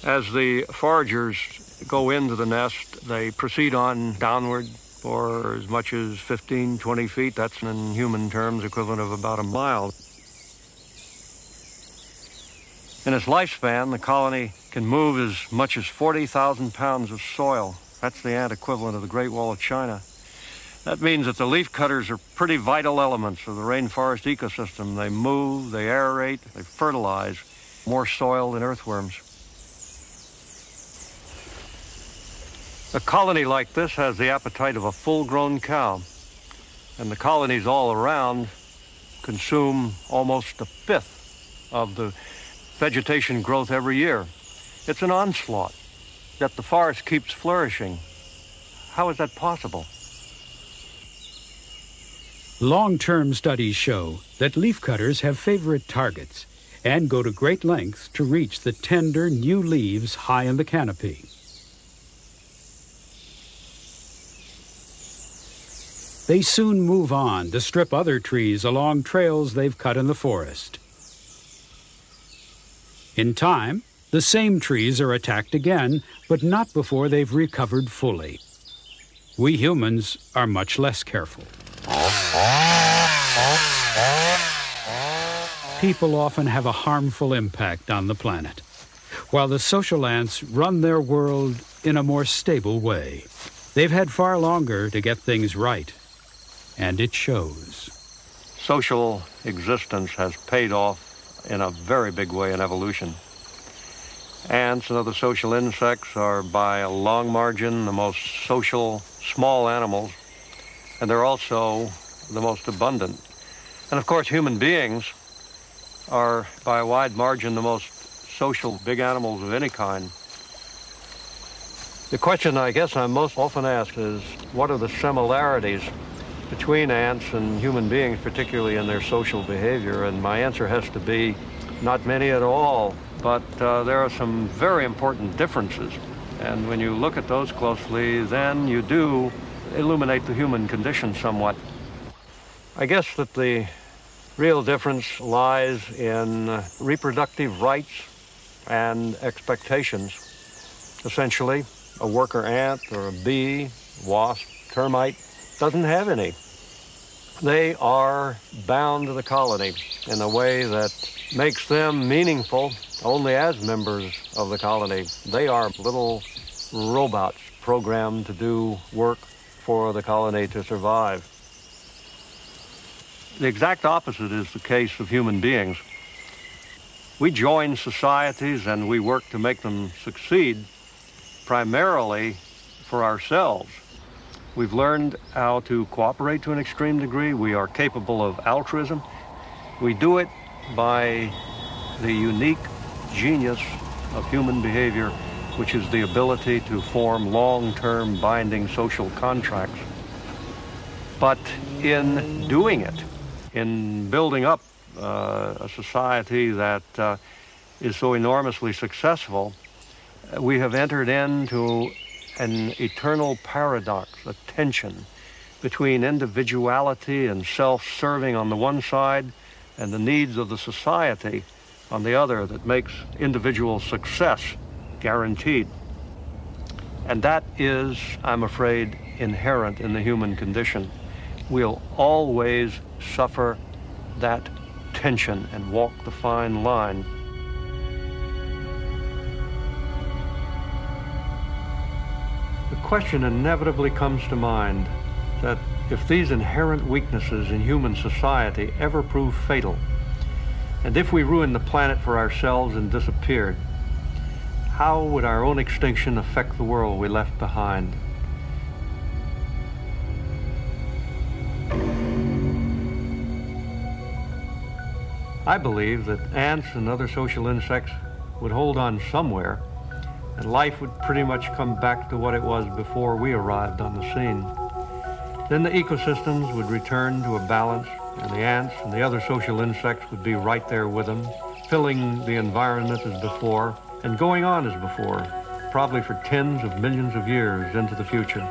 As the foragers go into the nest, they proceed on downward for as much as 15, 20 feet. That's in human terms equivalent of about a mile. In its lifespan, the colony can move as much as 40,000 pounds of soil. That's the ant equivalent of the Great Wall of China. That means that the leafcutters are pretty vital elements of the rainforest ecosystem. They move, they aerate, they fertilize more soil than earthworms. A colony like this has the appetite of a full-grown cow, and the colonies all around consume almost a fifth of the vegetation growth every year. It's an onslaught, yet the forest keeps flourishing. How is that possible? Long-term studies show that leafcutters have favorite targets and go to great lengths to reach the tender new leaves high in the canopy. They soon move on to strip other trees along trails they've cut in the forest. In time, the same trees are attacked again, but not before they've recovered fully. We humans are much less careful. People often have a harmful impact on the planet, while the social ants run their world in a more stable way. They've had far longer to get things right, and it shows. Social existence has paid off in a very big way in evolution. Ants and other social insects are by a long margin the most social small animals, and they're also the most abundant. And of course, human beings are by a wide margin the most social big animals of any kind. The question I guess I'm most often asked is, what are the similarities between ants and human beings, particularly in their social behavior? And my answer has to be not many at all, but there are some very important differences. And when you look at those closely, then you do illuminate the human condition somewhat. I guess that the real difference lies in reproductive rights and expectations. Essentially, a worker ant or a bee, wasp, termite doesn't have any. They are bound to the colony in a way that makes them meaningful only as members of the colony. They are little robots programmed to do work for the colony to survive. The exact opposite is the case of human beings. We join societies and we work to make them succeed primarily for ourselves. We've learned how to cooperate to an extreme degree. We are capable of altruism. We do it by the unique genius of human behavior, which is the ability to form long-term binding social contracts. But in doing it, in building up a society that is so enormously successful, we have entered into an eternal paradox, a tension between individuality and self-serving on the one side and the needs of the society on the other that makes individual success guaranteed. And that is, I'm afraid, inherent in the human condition. We'll always suffer that tension and walk the fine line. The question inevitably comes to mind that if these inherent weaknesses in human society ever prove fatal, and if we ruined the planet for ourselves and disappeared, how would our own extinction affect the world we left behind? I believe that ants and other social insects would hold on somewhere, and life would pretty much come back to what it was before we arrived on the scene. Then the ecosystems would return to a balance, and the ants and the other social insects would be right there with them, filling the environment as before, and going on as before, probably for tens of millions of years into the future.